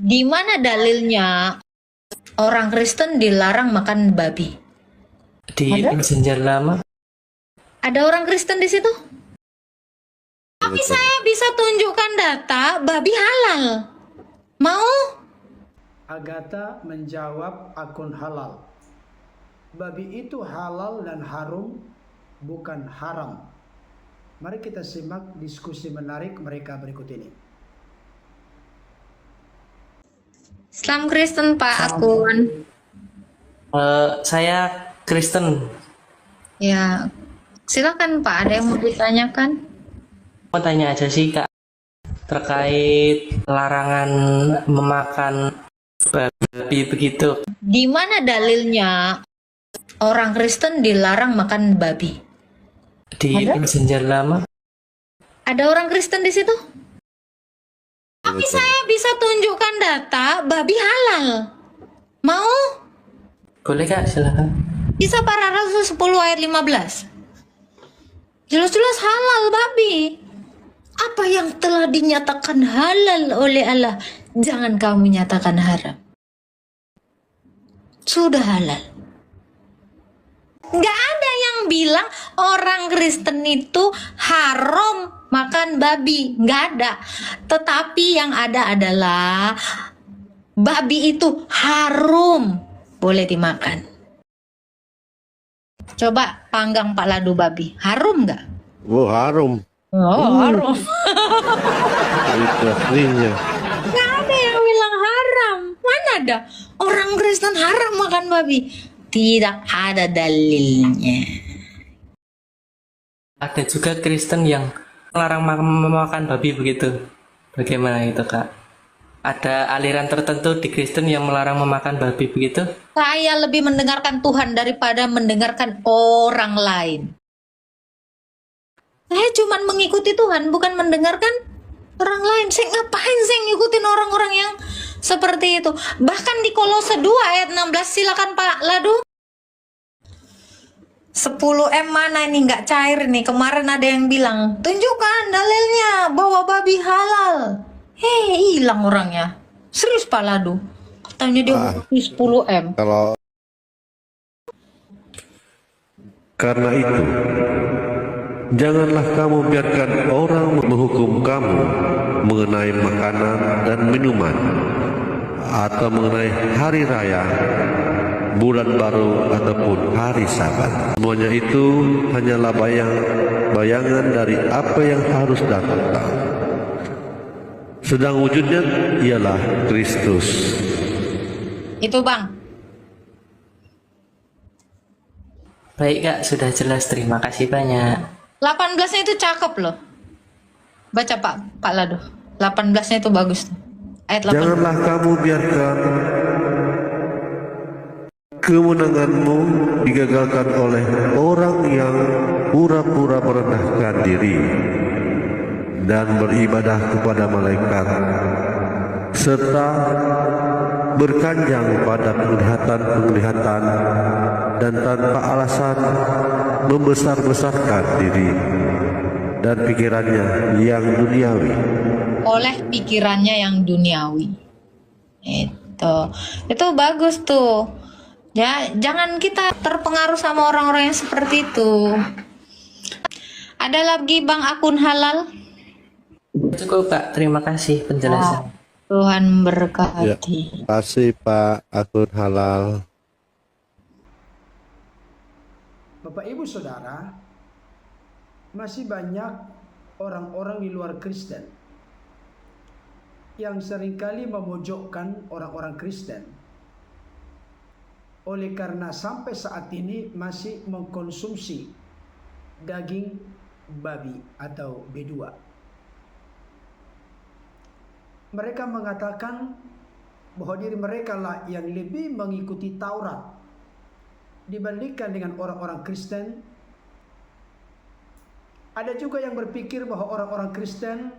Di mana dalilnya orang Kristen dilarang makan babi? Di Ada? perjanjian lama. Ada orang Kristen di situ? Tapi saya bisa tunjukkan data babi halal. Mau? Agatha menjawab akun halal. Babi itu halal dan harum, bukan haram. Mari kita simak diskusi menarik mereka berikut ini. Islam Kristen Pak akun. Saya Kristen. Ya, silakan Pak. Ada yang mau ditanyakan? Mau tanya aja sih Kak, terkait larangan memakan babi begitu. Di mana dalilnya orang Kristen dilarang makan babi? Di Ada? perjanjian lama. Ada orang Kristen di situ? Tapi saya bisa tunjukkan data babi halal. Mau? Boleh Kak, silakan. Kisah Para Rasul 10 ayat 15. Jelas-jelas halal babi. Apa yang telah dinyatakan halal oleh Allah, jangan kamu nyatakan haram. Sudah halal. Nggak ada yang bilang orang Kristen itu haram makan babi. Nggak ada. Tetapi yang ada adalah babi itu harum. Boleh dimakan. Coba panggang Pak Ladu babi. Harum nggak? Oh, harum. Oh, harum. Itu aslinya. Nggak ada yang bilang haram. Mana ada orang Kristen haram makan babi? Tidak ada dalilnya. Ada juga Kristen yang melarang memakan babi begitu. Bagaimana itu Kak? Ada aliran tertentu di Kristen yang melarang memakan babi begitu? Saya lebih mendengarkan Tuhan daripada mendengarkan orang lain. Saya cuma mengikuti Tuhan, bukan mendengarkan orang lain. Saya ngapain saya ngikutin orang-orang yang seperti itu? Bahkan di Kolose 2 ayat 16, silakan Pak Ladu. 10M mana ini nggak cair nih? Kemarin ada yang bilang, tunjukkan dalilnya bahwa babi halal. Hei, hilang orangnya. Serius Pak Ladu. Katanya dia ngerti 10M. Karena itu, janganlah kamu biarkan orang menghukum kamu mengenai makanan dan minuman, atau mengenai hari raya, bulan baru, ataupun hari Sabat. Semuanya itu hanyalah bayangan dari apa yang harus datang. Sedang wujudnya ialah Kristus. Itu Bang. Baik Kak, sudah jelas. Terima kasih banyak. 18-nya itu cakep loh. Baca Pak Lado. 18-nya itu bagus tuh. Ayat 18. Janganlah kamu biarkan kemenanganmu digagalkan oleh orang yang pura-pura merendahkan diri dan beribadah kepada malaikat, serta berkanjang pada penglihatan-penglihatan dan tanpa alasan membesar-besarkan diri dan pikirannya yang duniawi. Oleh pikirannya yang duniawi. Itu bagus tuh. Ya, jangan kita terpengaruh sama orang-orang yang seperti itu. Ada lagi Bang akun halal? Cukup Kak, terima kasih penjelasan. Tuhan Ya, berkati. kasih Pak akun halal. Bapak Ibu Saudara, masih banyak orang-orang di luar Kristen yang seringkali memojokkan orang-orang Kristen oleh karena sampai saat ini masih mengkonsumsi daging babi atau B2. Mereka mengatakan bahwa diri mereka lah yang lebih mengikuti Taurat dibandingkan dengan orang-orang Kristen. Ada juga yang berpikir bahwa orang-orang Kristen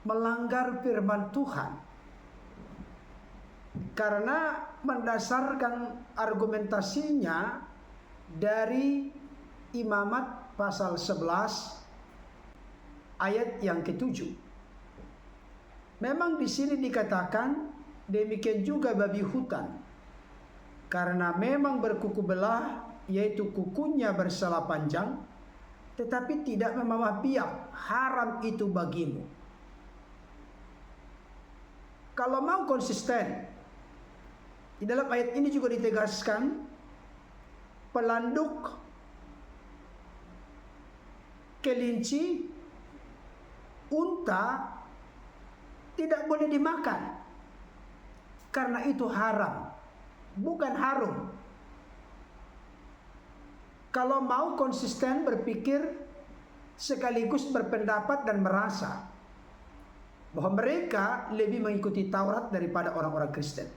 melanggar firman Tuhan karena mendasarkan argumentasinya dari Imamat pasal 11 ayat yang ke-7. Memang di sini dikatakan demikian juga babi hutan, karena memang berkuku belah, yaitu kukunya bersela panjang, tetapi tidak memamah biak, haram itu bagimu. Kalau mau konsisten, di dalam ayat ini juga ditegaskan pelanduk, kelinci, unta tidak boleh dimakan, karena itu haram, bukan harum. Kalau mau konsisten berpikir sekaligus berpendapat dan merasa bahwa mereka lebih mengikuti Taurat daripada orang-orang Kristen.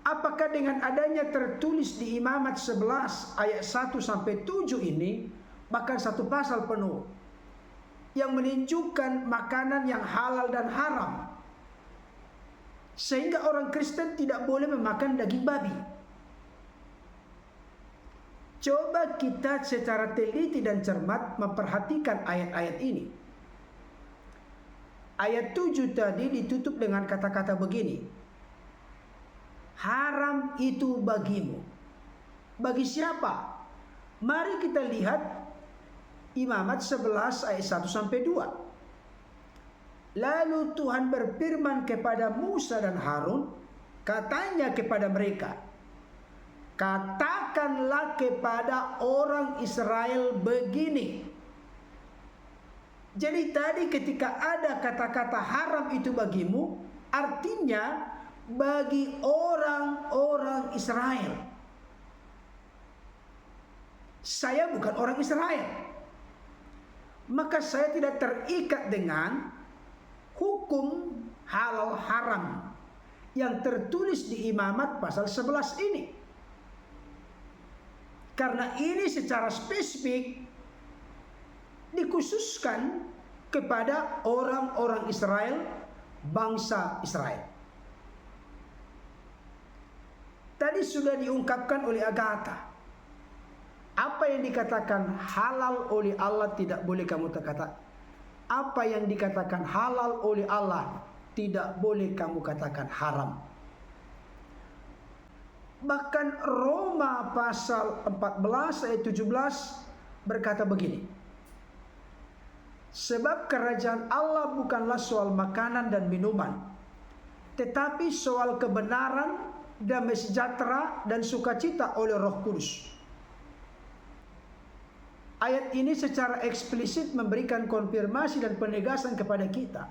Apakah dengan adanya tertulis di Imamat 11 ayat 1 sampai 7 ini, bahkan satu pasal penuh yang menunjukkan makanan yang halal dan haram, sehingga orang Kristen tidak boleh memakan daging babi? Coba kita secara teliti dan cermat memperhatikan ayat-ayat ini. Ayat 7 tadi ditutup dengan kata-kata begini, haram itu bagimu. Bagi siapa? Mari kita lihat Imamat 11 ayat 1 sampai 2. Lalu Tuhan berfirman kepada Musa dan Harun, katanya kepada mereka, katakanlah kepada orang Israel begini. Jadi tadi ketika ada kata-kata haram itu bagimu, artinya bagi orang-orang Israel. Saya bukan orang Israel, maka saya tidak terikat dengan hukum halal haram yang tertulis di Imamat pasal 11 ini. Karena ini secara spesifik dikhususkan kepada orang-orang Israel, bangsa Israel. Tadi sudah diungkapkan oleh Agatha. Apa yang dikatakan halal oleh Allah tidak boleh kamu katakan. Apa yang dikatakan halal oleh Allah tidak boleh kamu katakan haram. Bahkan Roma pasal 14 ayat 17 berkata begini, sebab kerajaan Allah bukanlah soal makanan dan minuman, tetapi soal kebenaran, damai sejahtera dan sukacita oleh Roh Kudus. Ayat ini secara eksplisit memberikan konfirmasi dan penegasan kepada kita.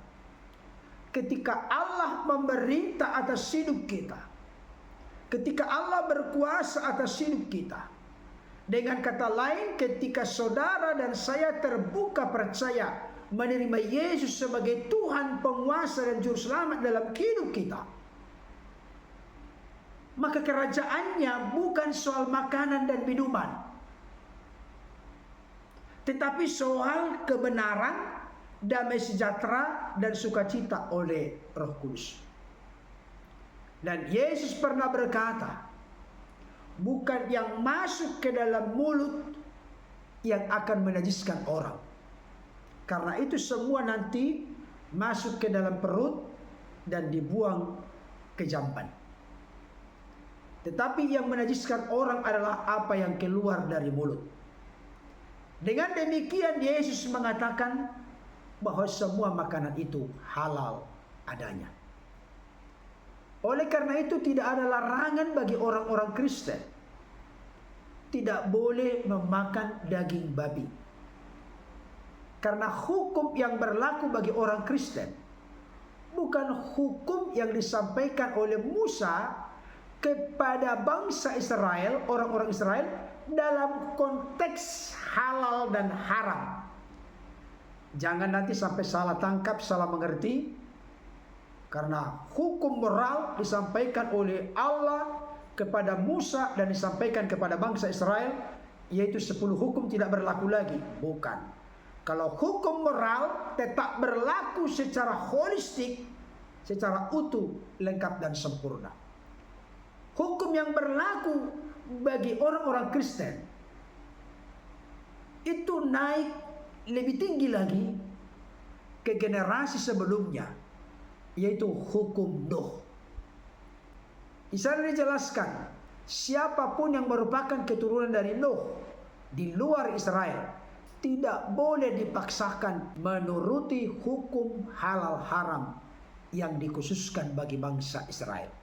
Ketika Allah memerintah atas hidup kita, ketika Allah berkuasa atas hidup kita, dengan kata lain, ketika saudara dan saya terbuka percaya menerima Yesus sebagai Tuhan, penguasa dan juru selamat dalam hidup kita, maka kerajaannya bukan soal makanan dan minuman, tetapi soal kebenaran, damai sejahtera dan sukacita oleh Roh Kudus. Dan Yesus pernah berkata, bukan yang masuk ke dalam mulut yang akan menajiskan orang, karena itu semua nanti masuk ke dalam perut dan dibuang ke jamban. Tetapi yang menajiskan orang adalah apa yang keluar dari mulut. Dengan demikian Yesus mengatakan bahwa semua makanan itu halal adanya. Oleh karena itu tidak ada larangan bagi orang-orang Kristen tidak boleh memakan daging babi. Karena hukum yang berlaku bagi orang Kristen bukan hukum yang disampaikan oleh Musa kepada bangsa Israel, orang-orang Israel, dalam konteks halal dan haram. Jangan nanti sampai salah tangkap, salah mengerti. Karena hukum moral disampaikan oleh Allah kepada Musa dan disampaikan kepada bangsa Israel, yaitu 10 hukum tidak berlaku lagi. Bukan. Kalau hukum moral tetap berlaku secara holistik, secara utuh, lengkap dan sempurna. Hukum yang berlaku bagi orang-orang Kristen itu naik lebih tinggi lagi ke generasi sebelumnya, yaitu hukum Nuh. Di sana dijelaskan, siapapun yang merupakan keturunan dari Nuh di luar Israel tidak boleh dipaksakan menuruti hukum halal haram yang dikhususkan bagi bangsa Israel.